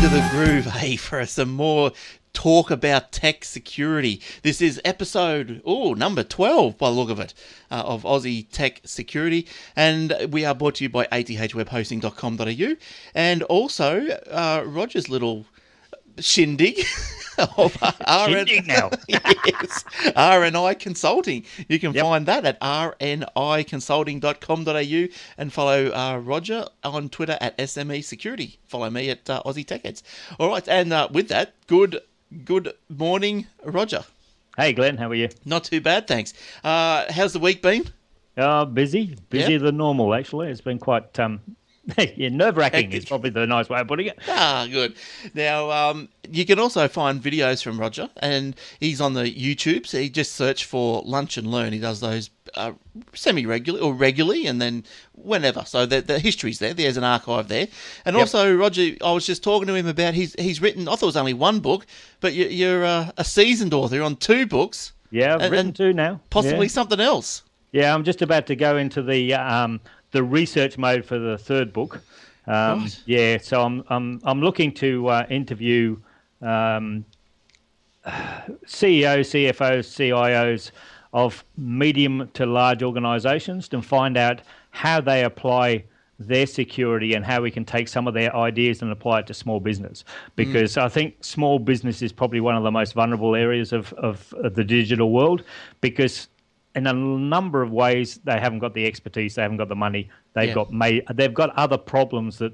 the groove, hey, for some more talk about tech security. This is episode, number 12 by the look of it, of Aussie Tech Security. And we are brought to you by athwebhosting.com.au and also Roger's little shindig of Shindig now. Yes, RNI Consulting. You can find that at rniconsulting.com.au and follow Roger on Twitter at SME Security. Follow me at Aussie Tech Heads. All right, and with that, good morning, Roger. Hey, Glenn, how are you? Not too bad, thanks. How's the week been? Busier than normal, actually. It's been quite nerve-wracking is probably the nice way of putting it. Good. Now, you can also find videos from Roger, and he's on the YouTube, so you just search for Lunch and Learn. He does those semi-regularly or regularly, and then whenever. So the history's there. There's an archive there. And also, Roger, I was just talking to him about he's written, I thought it was only one book, but you're a seasoned author. You're on 2 books. Yeah, I've written 2 now. Possibly something else. Yeah, I'm just about to go into the research mode for the 3rd book. Right. Yeah, so I'm looking to interview CEOs, CFOs, CIOs of medium to large organisations to find out how they apply their security and how we can take some of their ideas and apply it to small business. Because I think small business is probably one of the most vulnerable areas of the digital world, because in a number of ways, they haven't got the expertise, they haven't got the money, they've got other problems that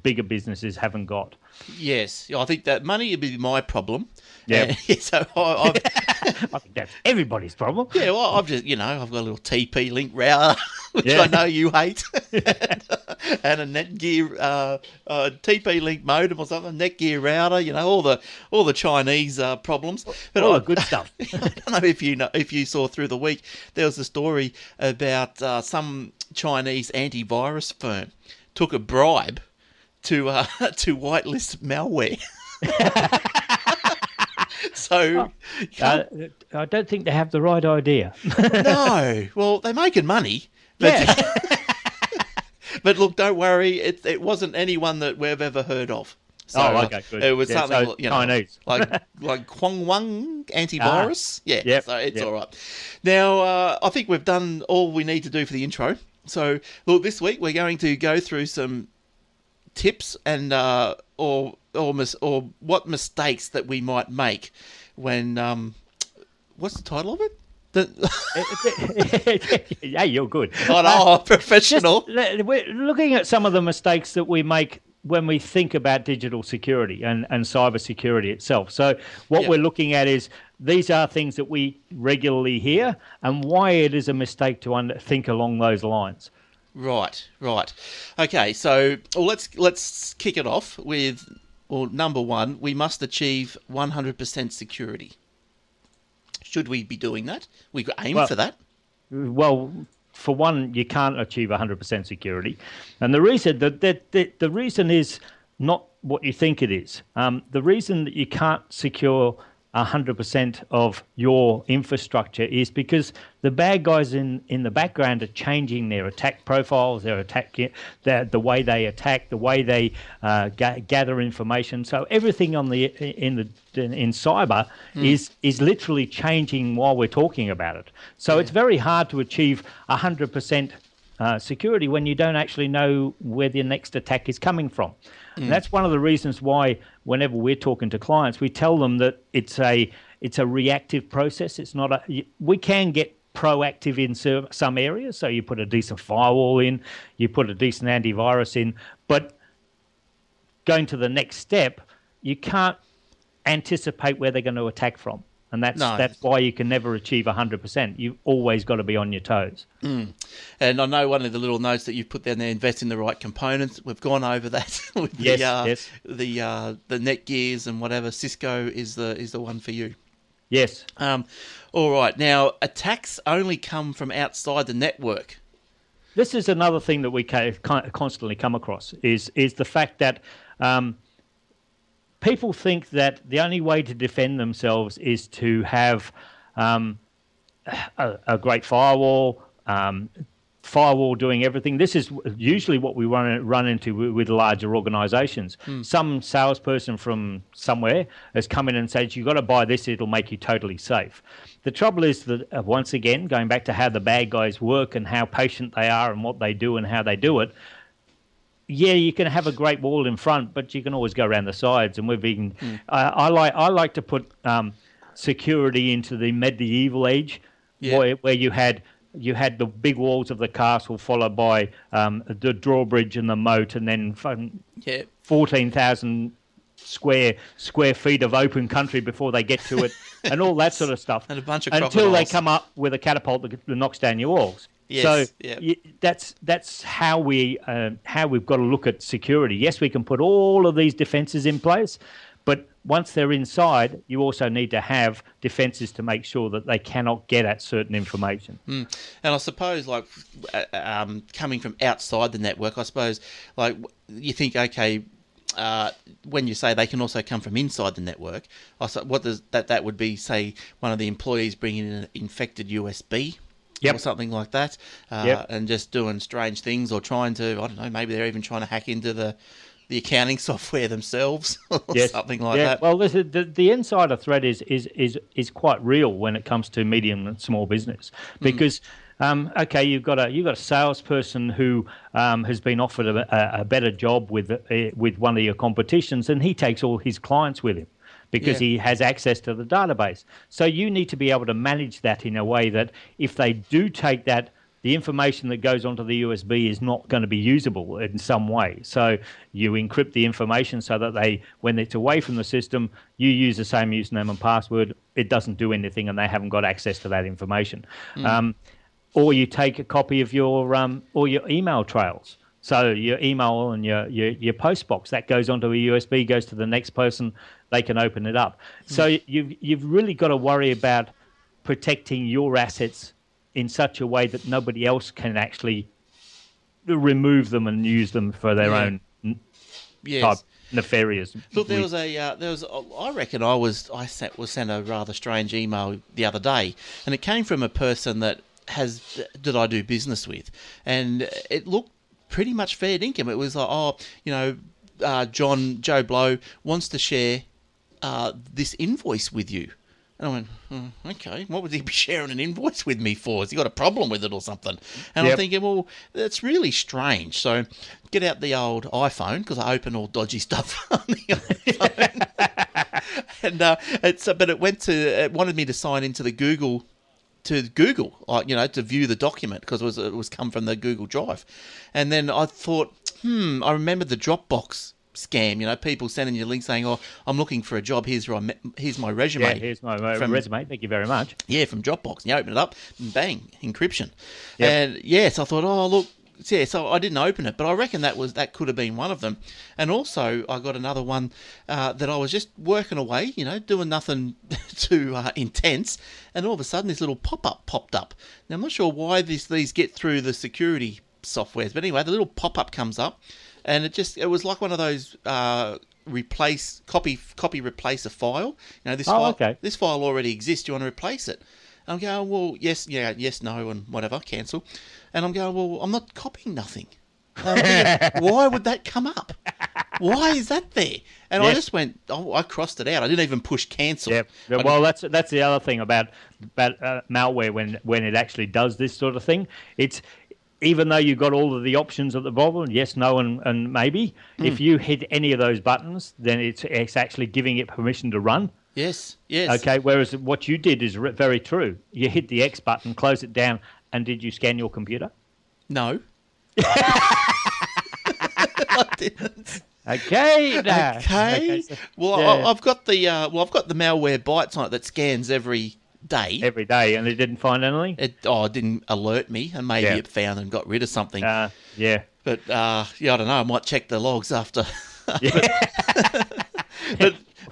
bigger businesses haven't got. Yes, I think that money would be my problem. Yeah, so I think that's everybody's problem. Yeah, well, I've just I've got a little TP-Link router, which I know you hate, and a Netgear TP-Link modem or something, Netgear router. All the Chinese problems. But good stuff. I don't know if you saw through the week, there was a story about some Chinese antivirus firm took a bribe to whitelist malware. So I don't think they have the right idea. No, well, they're making money. But, but look, don't worry, it wasn't anyone that we've ever heard of. So, okay, good. It was something Chinese, like Kwang Wang antivirus. So it's all right. Now, I think we've done all we need to do for the intro. So, look, this week we're going to go through some tips and or what mistakes that we might make when what's the title of it? Yeah, you're good. Professional. We're looking at some of the mistakes that we make when we think about digital security and cyber security itself. So what we're looking at is these are things that we regularly hear and why it is a mistake to think along those lines. Right. Okay, so let's kick it off with, number 1, we must achieve 100% security. Should we be doing that? We aim for that. Well, for one, you can't achieve 100% security, and the reason the reason is not what you think it is. The reason that you can't secure 100% of your infrastructure is because the bad guys in the background are changing their attack profiles, the way they attack, the way they gather information. So everything in cyber is literally changing while we're talking about it. So it's very hard to achieve 100% security when you don't actually know where the next attack is coming from. And that's one of the reasons why whenever we're talking to clients, we tell them that it's a reactive process. It's not we can get proactive in some areas. So you put a decent firewall in, you put a decent antivirus in, but going to the next step, you can't anticipate where they're going to attack from. And that's why you can never achieve 100%. You've always got to be on your toes. And I know one of the little notes that you've put down there, invest in the right components. We've gone over that with the Netgears and whatever. Cisco is the one for you. Yes. All right. Now, attacks only come from outside the network. This is another thing that we constantly come across is the fact that people think that the only way to defend themselves is to have a great firewall, firewall doing everything. This is usually what we run into with larger organizations. Some salesperson from somewhere has come in and said, you've got to buy this, it'll make you totally safe. The trouble is that, once again, going back to how the bad guys work and how patient they are and what they do and how they do it, yeah, you can have a great wall in front, but you can always go around the sides. And we've been, I like to put security into the medieval age, where you had the big walls of the castle, followed by the drawbridge and the moat, and then 14,000 square feet of open country before they get to it, and all that sort of stuff. And a bunch of until crocodiles. they come up with a catapult that knocks down your walls. Yes, So that's how we've got to look at security. Yes, we can put all of these defences in place, but once they're inside, you also need to have defences to make sure that they cannot get at certain information. And I suppose, like, coming from outside the network, I suppose, like, you think, okay, when you say they can also come from inside the network, what does that would be, say, one of the employees bringing in an infected USB or something like that, and just doing strange things, or trying to, I don't know, maybe they're even trying to hack into the accounting software themselves, or something like that. Well, the insider threat is quite real when it comes to medium and small business, because okay, you've got a salesperson who has been offered a better job with one of your competitions, and he takes all his clients with him because he has access to the database. So you need to be able to manage that in a way that if they do take that, the information that goes onto the USB is not going to be usable in some way. So you encrypt the information so that when it's away from the system, you use the same username and password. It doesn't do anything, and they haven't got access to that information. Or you take a copy of your email trails. So your email and your post box, that goes onto a USB, goes to the next person, they can open it up. So you've really got to worry about protecting your assets in such a way that nobody else can actually remove them and use them for their own type nefarious. Look, I reckon I was sent a rather strange email the other day, and it came from a person that I do business with, and it looked pretty much fair dinkum. It was like, Joe Blow wants to share this invoice with you. And I went, okay, what would he be sharing an invoice with me for? Has he got a problem with it or something? And I'm thinking, well, that's really strange. So get out the old iPhone, because I open all dodgy stuff on the iPhone. And but it wanted me to sign into the Google, to view the document, because it was come from the Google Drive. And then I thought, I remember the Dropbox scam, people sending you links saying, I'm looking for a job, here's my resume. Yeah, here's my resume, thank you very much. Yeah, from Dropbox. And you open it up, and bang, encryption. Yep. And so I thought, look, so I didn't open it, but I reckon that could have been one of them. And also, I got another one that I was just working away, doing nothing too intense, and all of a sudden this little pop-up popped up. Now, I'm not sure why these get through the security softwares, but anyway, the little pop-up comes up, and it was like one of those copy replace a file. This file already exists. Do you want to replace it? And I'm going, well, yes, no, and whatever, cancel. And I'm going, well, I'm not copying nothing. And I'm thinking, why would that come up? Why is that there? And I just went, I crossed it out. I didn't even push cancel. Yep. Well, that's the other thing about malware when it actually does this sort of thing. It's, even though you've got all of the options at the bottom, yes, no, and maybe, if you hit any of those buttons, then it's actually giving it permission to run. Yes. Okay, whereas what you did is very true. You hit the X button, close it down, and did you scan your computer? No. I didn't. Okay. Okay. Well, I've got the malware bites on it that scans every day, and it didn't find anything. It didn't alert me, and maybe it found and got rid of something. But I don't know. I might check the logs after.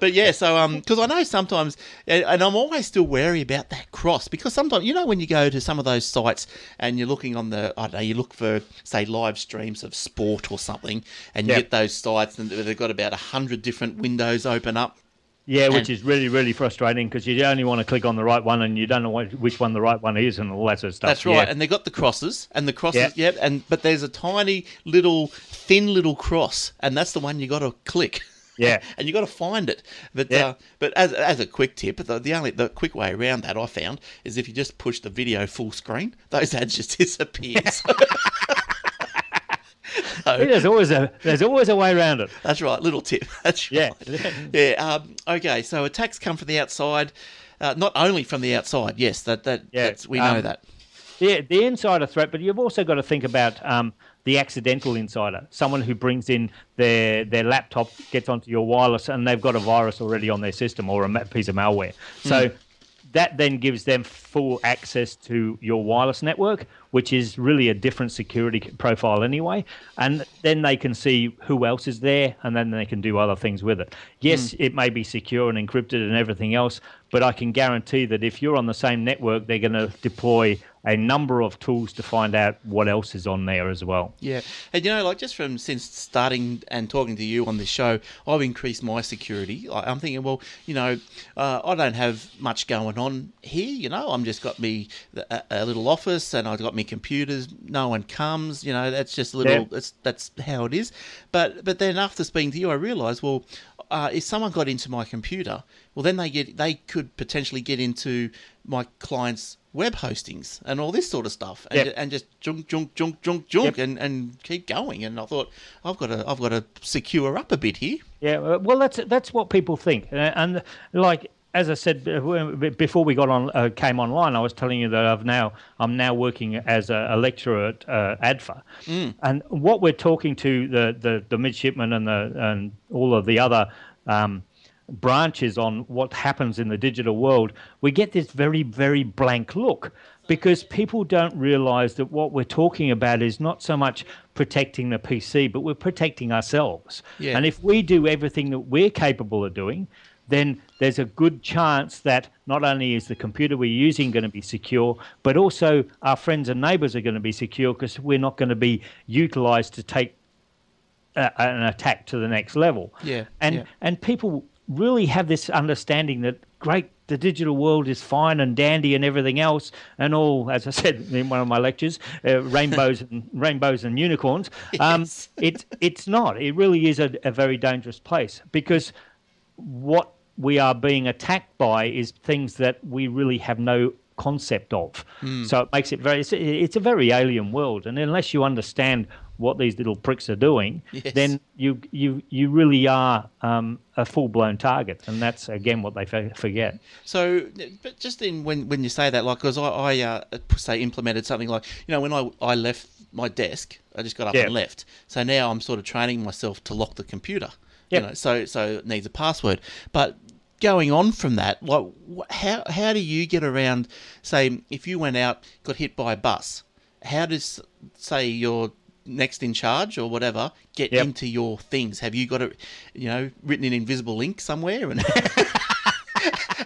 But yeah, so because I know sometimes, and I'm always still wary about that cross, because sometimes, when you go to some of those sites and you're looking on you look for, say, live streams of sport or something, and you get those sites and they've got about 100 different windows open up. Yeah, which is really, really frustrating because you only want to click on the right one and you don't know which one the right one is and all that sort of stuff. That's right. Yeah. And they've got the crosses, and the crosses, but there's a tiny little, thin little cross, and that's the one you got to click. Yeah. And you got to find it. But but as a quick tip, the quick way around that I found is if you just push the video full screen, those ads just disappear. There's always a way around it. That's right. Little tip. That's right. Yeah. Okay. So attacks come from the outside, not only from the outside. Yes, we know that. Yeah, the insider threat, but you've also got to think about the accidental insider, someone who brings in their laptop, gets onto your wireless, and they've got a virus already on their system or a piece of malware. So that then gives them full access to your wireless network, which is really a different security profile anyway. And then they can see who else is there, and then they can do other things with it. Yes, it may be secure and encrypted and everything else, but I can guarantee that if you're on the same network, they're going to deploy a number of tools to find out what else is on there as well. Yeah. And, just since starting and talking to you on this show, I've increased my security. I'm thinking, well, I don't have much going on here, I'm just got me a little office and I've got me computers. No one comes, that's just a little, that's how it is. But then after speaking to you, I realised, well, if someone got into my computer, well, then they could potentially get into my client's web hostings and all this sort of stuff, and just junk, and keep going. And I thought, I've got to secure up a bit here. Yeah, well, that's what people think, and like as I said before we came online, I was telling you that I'm now working as a lecturer at ADFA, and what we're talking to the midshipmen and all of the other branches on what happens in the digital world, we get this very, very blank look because people don't realize that what we're talking about is not so much protecting the PC, but we're protecting ourselves. Yeah. And if we do everything that we're capable of doing, then there's a good chance that not only is the computer we're using going to be secure, but also our friends and neighbors are going to be secure because we're not going to be utilized to take an attack to the next level. Yeah. And people really have this understanding that, great, the digital world is fine and dandy and everything else, and all, as I said in one of my lectures, rainbows and unicorns. Yes. It's not. It really is a very dangerous place because what we are being attacked by is things that we really have no concept of. So it makes it it's a very alien world, and unless you understand what these little pricks are doing, then you really are a full-blown target, and that's again what they forget. So, but just when you say that, like, because I say implemented something like, when I left my desk, I just got up and left. So now I'm sort of training myself to lock the computer. So it needs a password, but going on from that, like, how do you get around, say, if you went out, got hit by a bus, how does, say, your next in charge or whatever get into your things? Have you got it, written in invisible ink somewhere and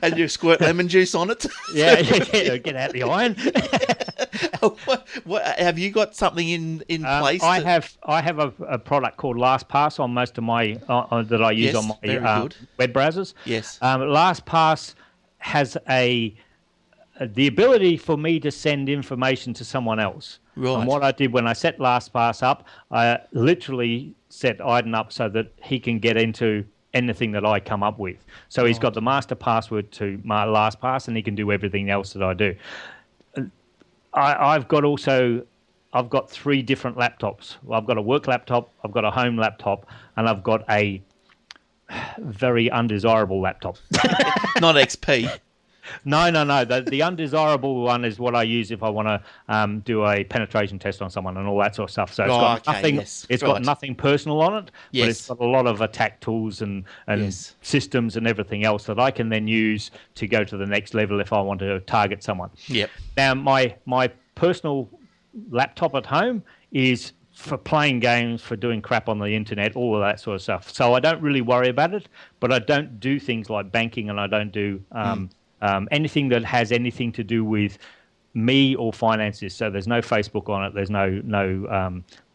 and you squirt lemon juice on it? Get out the iron. What have you got something in place? I have a product called LastPass on most of my that I use on my web browsers. Yes. LastPass has the ability for me to send information to someone else. Right. And what I did when I set LastPass up, I literally set Iden up so that he can get into anything that I come up with. So he's got the master password to my LastPass, and he can do everything else that I do. I've got 3 different laptops. I've got a work laptop, I've got a home laptop, and I've got a very undesirable laptop. Not XP. No. The undesirable one is what I use if I want to do a penetration test on someone and all that sort of stuff. So it's got nothing. Yes. It's got nothing personal on it, but it's got a lot of attack tools and systems and everything else that I can then use to go to the next level if I want to target someone. Yep. Now my personal laptop at home is for playing games, for doing crap on the internet, all of that sort of stuff. So I don't really worry about it, but I don't do things like banking, and I don't do anything that has anything to do with me or finances. So there's no Facebook on it. There's no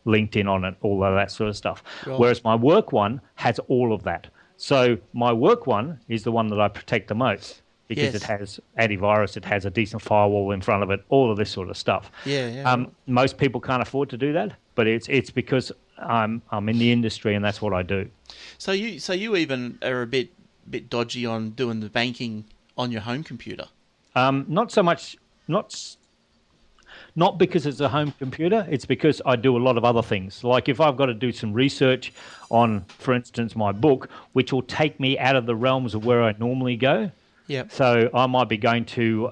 LinkedIn on it, all of that sort of stuff. Right. Whereas my work one has all of that. So my work one is the one that I protect the most because it Yes. has antivirus, it has a decent firewall in front of it, all of this sort of stuff. Yeah, yeah. Right. Most people can't afford to do that, but it's because I'm in the industry and that's what I do. So you even are a bit dodgy on doing the banking on your home computer. Not so much, not because it's a home computer, it's because I do a lot of other things. Like if I've got to do some research on, for instance, my book, which will take me out of the realms of where I normally go. Yep. So I might be going to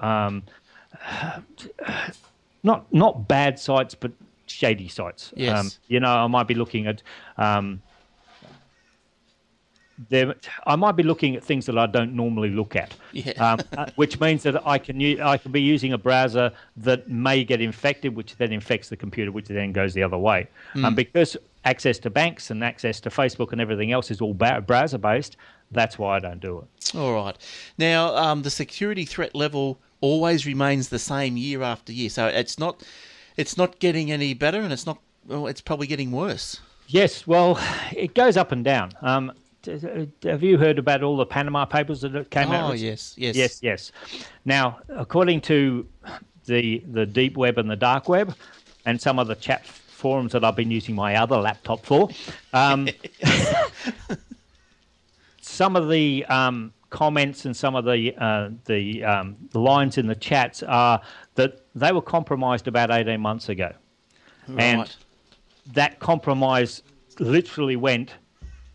not bad sites, but shady sites. Yes. I might be looking at I might be looking at things that I don't normally look at, Yeah. which means that I can be using a browser that may get infected, which then infects the computer, which then goes the other way. Because access to banks and access to Facebook and everything else is all browser based, that's why I don't do it. All right. Now, the security threat level always remains the same year after year. So it's not getting any better, and it's probably getting worse. Yes, well, it goes up and down. Have you heard about all the Panama Papers that came out? Oh, yes. Yes. Now, according to the deep web and the dark web, and some of the chat forums that I've been using my other laptop for, some of the comments and some of the lines in the chats are that they were compromised about 18 months ago. Right. And that compromise literally went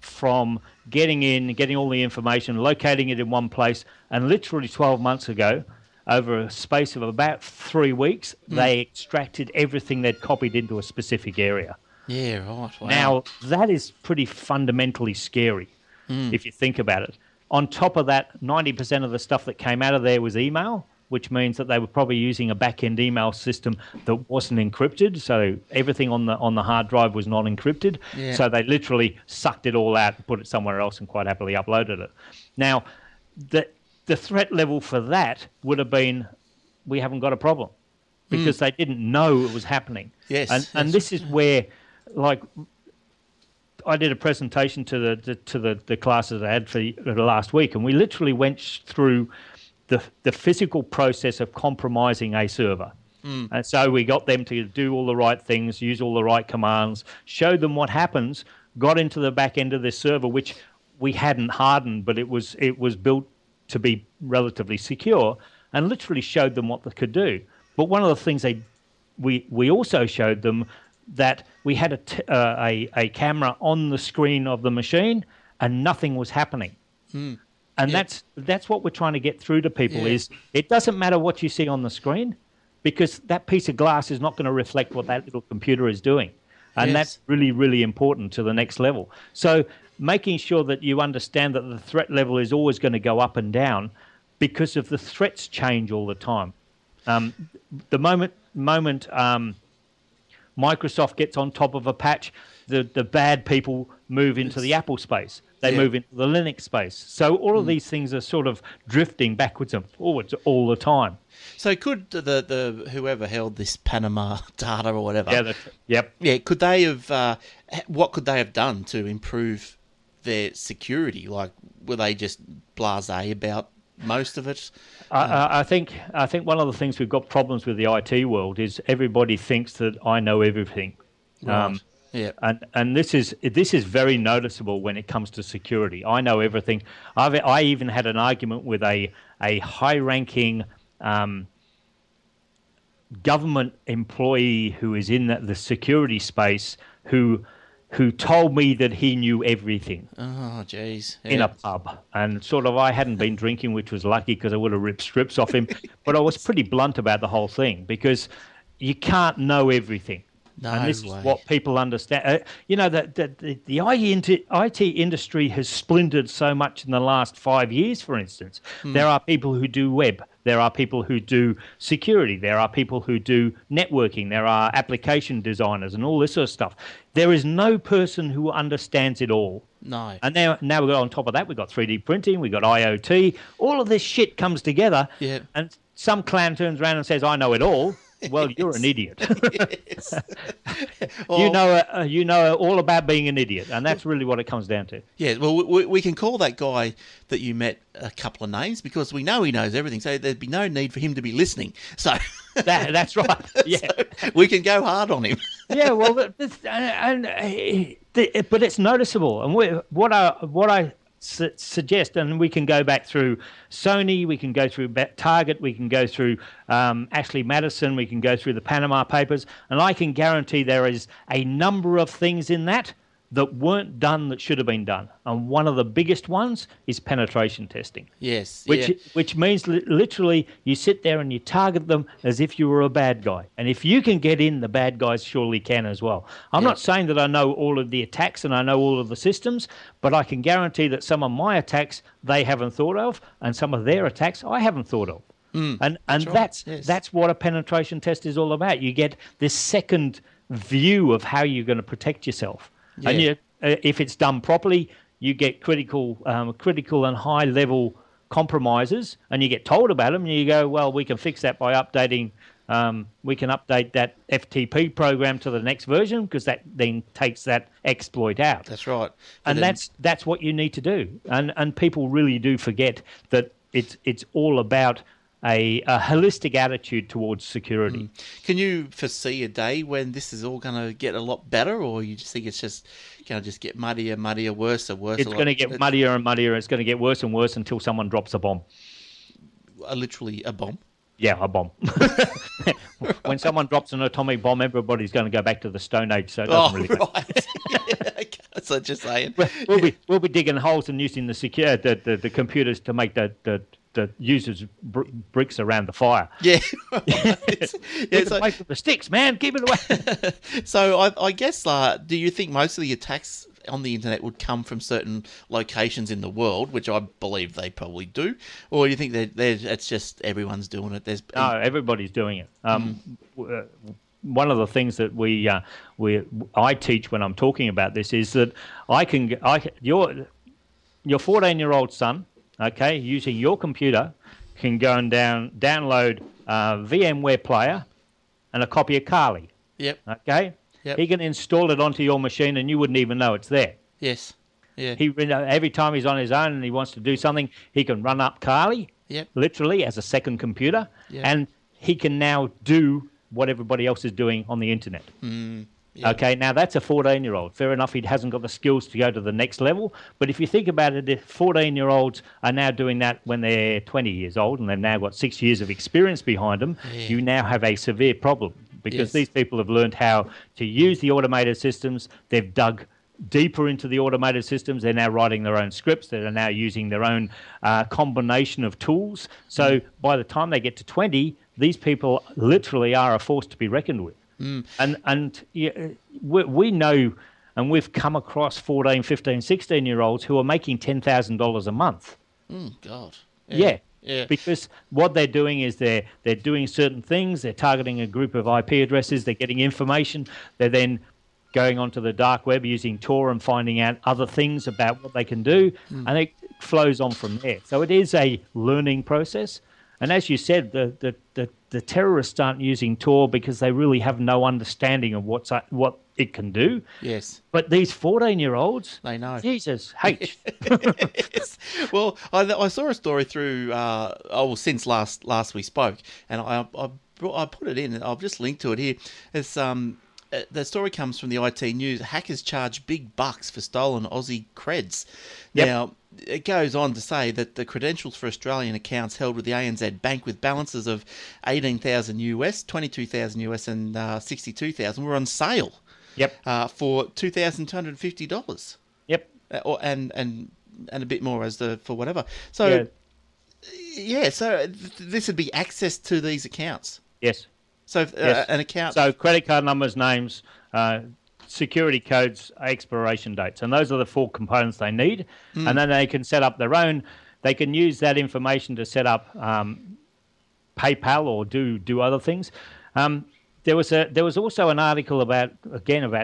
from getting all the information, locating it in one place, and literally 12 months ago, over a space of about 3 weeks, they extracted everything they'd copied into a specific area. Yeah, right. Wow. Now, that is pretty fundamentally scary if you think about it. On top of that, 90% of the stuff that came out of there was email, which means that they were probably using a back-end email system that wasn't encrypted. So everything on the hard drive was not encrypted. Yeah. So they literally sucked it all out and put it somewhere else and quite happily uploaded it. Now, the threat level for that would have been, we haven't got a problem, because they didn't know it was happening. Yes. And this is where, like, I did a presentation to the classes I had for the last week, and we literally went through the physical process of compromising a server. And so we got them to do all the right things, use all the right commands, showed them what happens, got into the back end of this server, which we hadn't hardened, but it was built to be relatively secure, and literally showed them what they could do. But one of the things we also showed them that we had a camera on the screen of the machine and nothing was happening. And that's what we're trying to get through to people is it doesn't matter what you see on the screen, because that piece of glass is not going to reflect what that little computer is doing. And that's really, really important to the next level. So making sure that you understand that the threat level is always going to go up and down because of the threats change all the time. The moment Microsoft gets on top of a patch, the bad people move into the Apple space. They move into the Linux space. So all of these things are sort of drifting backwards and forwards all the time. So could the whoever held this Panama data or whatever? Yep. Yeah. Could they have? What could they have done to improve their security? Like, were they just blasé about most of it? I think one of the things we've got problems with the IT world is everybody thinks that I know everything. Right. Yeah. And this is very noticeable when it comes to security. I know everything. I even had an argument with a high-ranking government employee who is in the security space who told me that he knew everything. Oh, jeez. Yeah. In a pub. And sort of I hadn't been drinking, which was lucky because I would have ripped strips off him. But I was pretty blunt about the whole thing because you can't know everything. No and this way. is what people understand. The IT industry has splintered so much in the last 5 years, for instance. There are people who do web. There are people who do security. There are people who do networking. There are application designers and all this sort of stuff. There is no person who understands it all. No. And now we've got on top of that, we've got 3D printing, we've got IoT. All of this shit comes together. Yeah. And some clown turns around and says, I know it all. well, you're an idiot. Yes. Well, You know all about being an idiot, and that's really what it comes down to. yeah, well, we can call that guy that you met a couple of names because we know he knows everything. So there'd be no need for him to be listening. So That's right. Yeah, so we can go hard on him. yeah. Well, but it's noticeable, and what I suggest, and we can go back through Sony, we can go through Target, we can go through Ashley Madison, we can go through the Panama Papers, and I can guarantee there is a number of things in that weren't done that should have been done. And one of the biggest ones is penetration testing. Yes. Which means literally you sit there and you target them as if you were a bad guy. And if you can get in, the bad guys surely can as well. I'm not saying that I know all of the attacks and I know all of the systems, but I can guarantee that some of my attacks they haven't thought of, and some of their attacks I haven't thought of. And that's what a penetration test is all about. You get this second view of how you're going to protect yourself. Yeah. And if it's done properly, you get critical and high-level compromises, and you get told about them, and you go, well, we can fix that by updating. We can update that FTP program to the next version because that then takes that exploit out. That's right. And that's what you need to do. And people really do forget that it's all about a holistic attitude towards security. Can you foresee a day when this is all going to get a lot better, or you just think it's just going to just get muddier, worse and worse? It's going to get muddier and muddier. It's going to get worse and worse until someone drops a bomb. Literally a bomb? Yeah, a bomb. When someone drops an atomic bomb, everybody's going to go back to the Stone Age, so it doesn't really matter. Right. Okay. So just saying. We'll be digging holes and using the computers to make the users bricks around the fire. Yeah. Keep it away from the sticks, man. Keep it away. So I guess, do you think most of the attacks on the internet would come from certain locations in the world, which I believe they probably do, or do you think that it's just everyone's doing it? No, everybody's doing it. One of the things that I teach when I'm talking about this is that your 14-year-old son, okay, using your computer, can go and download a VMware player and a copy of Kali. Yep. Okay. Yep. He can install it onto your machine and you wouldn't even know it's there. Yes. Yeah. Every time he's on his own and he wants to do something, he can run up Kali, literally as a second computer, and he can now do what everybody else is doing on the internet. Yep. Okay, now that's a 14-year-old. Fair enough, he hasn't got the skills to go to the next level. But if you think about it, if 14-year-olds are now doing that when they're 20 years old and they've now got 6 years of experience behind them, you now have a severe problem because these people have learned how to use the automated systems. They've dug deeper into the automated systems. They're now writing their own scripts. They're now using their own combination of tools. So by the time they get to 20, these people literally are a force to be reckoned with. And we know, and we've come across 14, 15, 16-year-olds who are making $10,000 a month. God. Yeah. Because what they're doing is they're doing certain things. They're targeting a group of IP addresses. They're getting information. They're then going onto the dark web using Tor and finding out other things about what they can do. And it flows on from there. So it is a learning process. And as you said, the terrorists aren't using Tor because they really have no understanding of what it can do. Yes. But these 14-year-olds, they know. Jesus H. Yes. Well, I saw a story through since last we spoke, and I put it in. I've just linked to it here. It's the story comes from the IT News. Hackers charge big bucks for stolen Aussie creds. Yep. Now, it goes on to say that the credentials for Australian accounts held with the ANZ Bank with balances of 18,000 US, 22,000 US, and 62,000 were on sale. Yep. For $2,250. Yep. And a bit more for whatever. So so this would be access to these accounts. Yes. So an account. So credit card numbers, names, security codes, expiration dates, and those are the 4 components they need. And then they can set up their own. They can use that information to set up PayPal or do other things. There was also an article about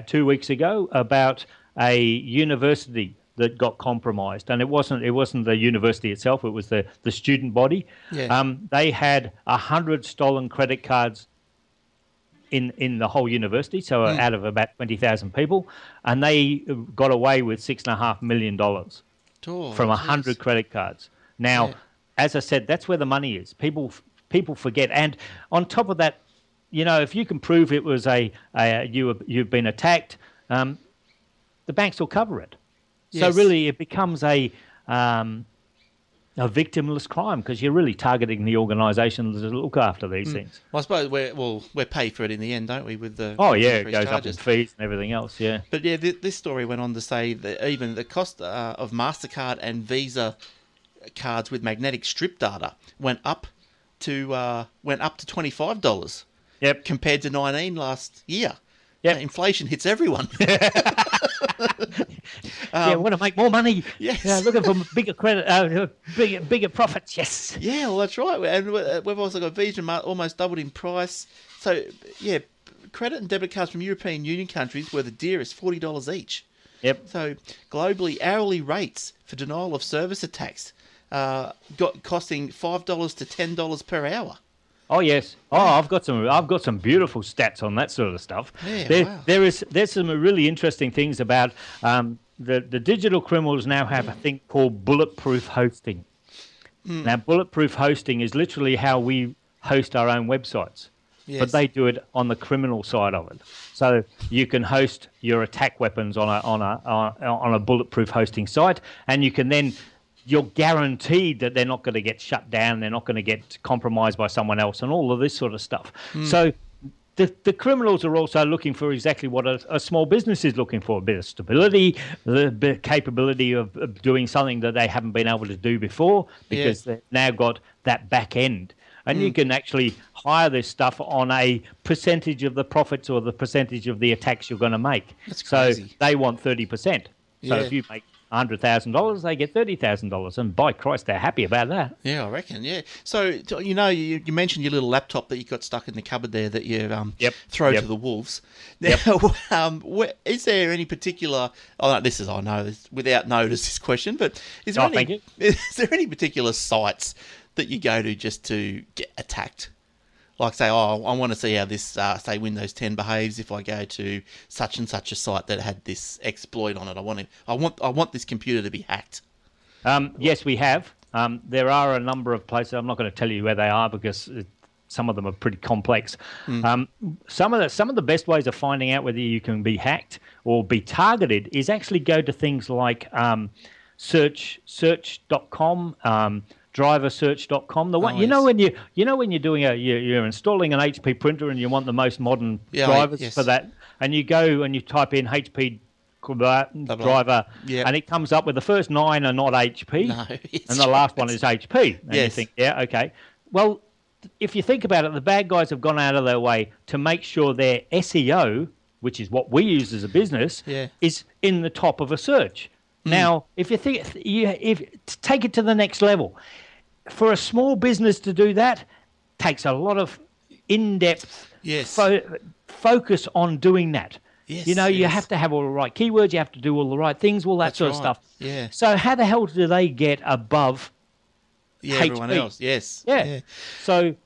2 weeks ago about a university that got compromised, and it wasn't the university itself; it was the student body. Yeah. They had 100 stolen credit cards in the whole university, so out of about 20,000 people, and they got away with $6.5 million from 100 credit cards. Now, as I said, that's where the money is. People forget, and on top of that, if you can prove it was you've been attacked, the banks will cover it. Yes. So really, it becomes a victimless crime because you're really targeting the organisations that look after these things. Well, I suppose we're paid for it in the end, don't we? With the it goes charges. Up in fees and everything else. Yeah. But yeah, this story went on to say that even the cost of MasterCard and Visa cards with magnetic strip data went up to $25. Yep. Compared to 19 last year. Yep. Inflation hits everyone. Want to make more money. Yes. Looking for bigger credit, bigger profits. Yes. Yeah, well, that's right. And we've also got Visa almost doubled in price. So, yeah, credit and debit cards from European Union countries were the dearest, $40 each. Yep. So, globally, hourly rates for denial of service attacks costing $5 to $10 per hour. Oh yes. Oh, I've got some beautiful stats on that sort of stuff. Yeah, There's some really interesting things about the digital criminals now have a thing called bulletproof hosting. Now, bulletproof hosting is literally how we host our own websites, but they do it on the criminal side of it. So you can host your attack weapons on a bulletproof hosting site, and you can then. You're guaranteed that they're not going to get shut down, they're not going to get compromised by someone else, and all of this sort of stuff. So the criminals are also looking for exactly what a small business is looking for, a bit of stability, the bit of capability of doing something that they haven't been able to do before because they've now got that back end. And you can actually hire this stuff on a percentage of the profits or the percentage of the attacks you're going to make. That's crazy. So they want 30%. So if you make $100,000, they get $30,000, and by Christ, they're happy about that. Yeah, I reckon. Yeah. So you mentioned your little laptop that you got stuck in the cupboard there that you throw to the wolves. Now, is there any particular? Oh, this is without notice this question, but is there any particular sites that you go to just to get attacked? Like say, I want to see how this, say, Windows 10 behaves if I go to such and such a site that had this exploit on it. I want this computer to be hacked. Yes, we have. There are a number of places. I'm not going to tell you where they are because some of them are pretty complex. Some of the best ways of finding out whether you can be hacked or be targeted is actually go to things like search.com. driversearch.com. The one when you're doing you're installing an HP printer and you want the most modern drivers for that, and you go and you type in HP driver, and it comes up with the first 9 are not HP, and the last one is HP, and you think, okay. Well, if you think about it, the bad guys have gone out of their way to make sure their SEO, which is what we use as a business, is in the top of a search. Now, if you think take it to the next level. For a small business to do that takes a lot of in-depth focus on doing that. Yes, you have to have all the right keywords, you have to do all the right things, all that sort of stuff. Yeah. So how the hell do they get above everyone else? Yes. Yeah. So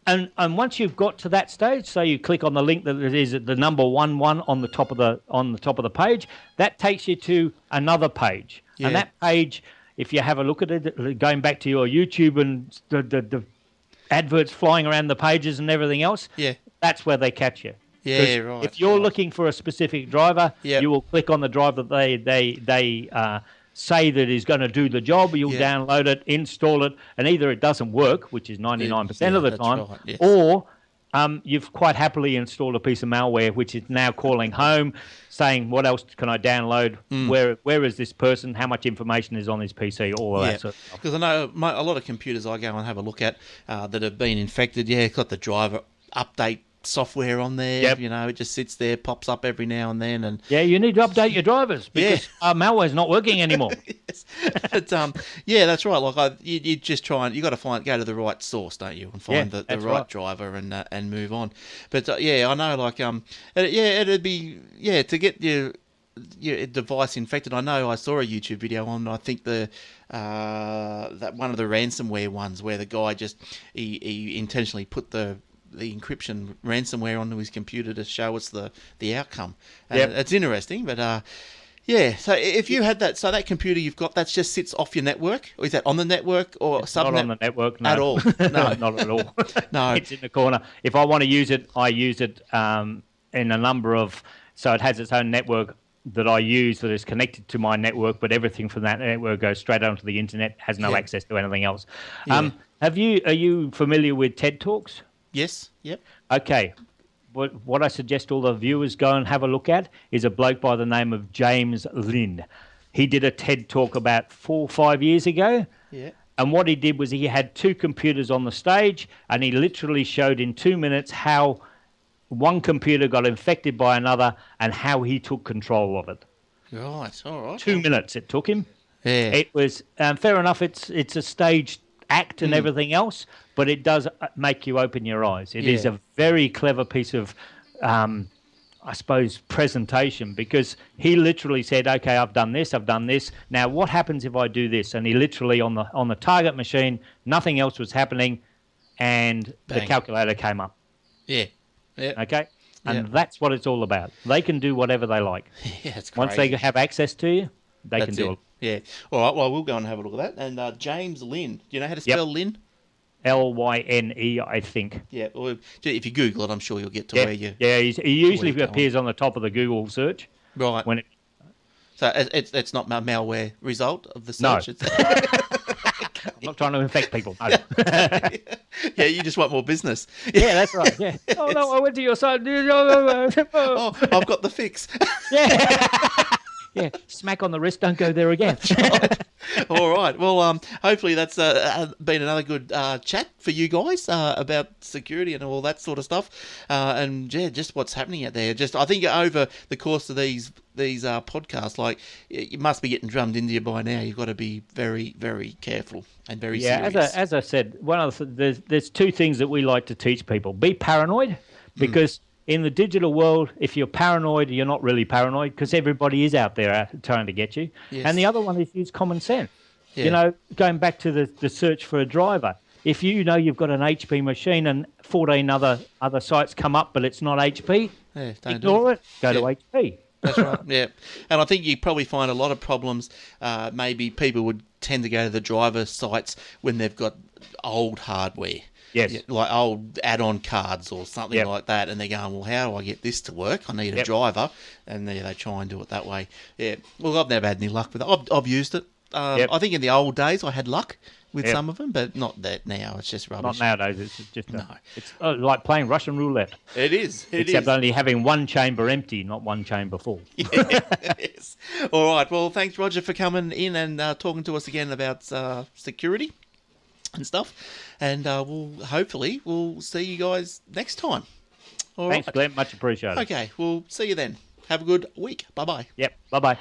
and once you've got to that stage, so you click on the link that is the number 11 on the top of the page, that takes you to another page. And that page, if you have a look at it, going back to your YouTube and the adverts flying around the pages and everything else, that's where they catch you. Yeah, right. If you're looking for a specific driver, you will click on the driver that they say that is going to do the job. You'll download it, install it, and either it doesn't work, which is 99% of the time, or you've quite happily installed a piece of malware which is now calling home, saying, what else can I download? Where is this person? How much information is on this PC? All of that sort of stuff. Because I know a lot of computers I go and have a look at that have been infected. Yeah, it's got the driver update software on there. It just sits there, pops up every now and then. And you need to update your drivers because malware's not working anymore. But, that's right. Like you just try and you got to go to the right source, don't you, and find the right driver and move on. But I know, like it'd be to get your device infected. I know I saw a YouTube video on, I think that one of the ransomware ones where the guy he intentionally put the the encryption ransomware onto his computer to show us the outcome. And it's interesting, but yeah. So if you had that, so that computer you've got, that just sits off your network, or is that on the network or subnet? Not on the network, no. At all. No, not at all. No, It's in the corner. If I want to use it, I use it in a number of. So it has its own network that I use that is connected to my network, but everything from that network goes straight onto the internet, has no access to anything else. Yeah. Are you familiar with TED Talks? Yes. Yep. Okay. What I suggest all the viewers go and have a look at is a bloke by the name of James Lynn. He did a TED Talk about 4 or 5 years ago. Yeah. And what he did was he had 2 computers on the stage, and he literally showed in 2 minutes how one computer got infected by another and how he took control of it. Right. All right. 2 minutes it took him. Yeah. It was fair enough. It's a staged act and everything else, but it does make you open your eyes. It is a very clever piece of, I suppose, presentation, because he literally said, "Okay, I've done this. Now, what happens if I do this?" And he literally on the target machine, nothing else was happening, and Bang. the calculator came up. Yeah. Yeah. Okay. And that's what it's all about. They can do whatever they like. Yeah, it's crazy. Once they have access to you, they can do it. Yeah. All right. Well, we'll go and have a look at that. And James Lynn. Do you know how to spell Lynn? Lyne, I think. Yeah. Or if you Google it, I'm sure you'll get to where you. Yeah, he usually appears on the top of the Google search. Right. When So it's not a malware result of the No. search. I'm not trying to infect people. No. Yeah, you just want more business. Yeah, that's right. Yeah. Oh no, I went to your site. Oh, I've got the fix. Yeah. Yeah. Smack on the wrist. Don't go there again. All right. Well, hopefully that's been another good chat for you guys about security and all that sort of stuff. And yeah, just what's happening out there. Just I think over the course of these podcasts, like you must be getting drummed into you by now. You've got to be very, very careful and very serious. As I said, one of there's 2 things that we like to teach people: be paranoid, because in the digital world, if you're paranoid, you're not really paranoid, because everybody is out there trying to get you. Yes. And the other one is use common sense. Yeah. You know, going back to the search for a driver, if you know you've got an HP machine and 14 other sites come up, but it's not HP, ignore it. Go to HP. That's right, yeah. And I think you probably find a lot of problems, maybe people would tend to go to the driver sites when they've got old hardware. Yes. Yeah, like old add-on cards or something like that, and they're going, well, how do I get this to work? I need a driver, and they try and do it that way. Yeah, well, I've never had any luck with it. I've used it. I think in the old days I had luck with some of them, but not that now. It's just rubbish. Not nowadays. It's just it's like playing Russian roulette. It is. Except only having one chamber empty, not one chamber full. Yes. All right. Well, thanks, Roger, for coming in and talking to us again about security and stuff. And we'll see you guys next time. Thanks, Glenn. Much appreciated. Okay. We'll see you then. Have a good week. Bye-bye. Yep. Bye-bye.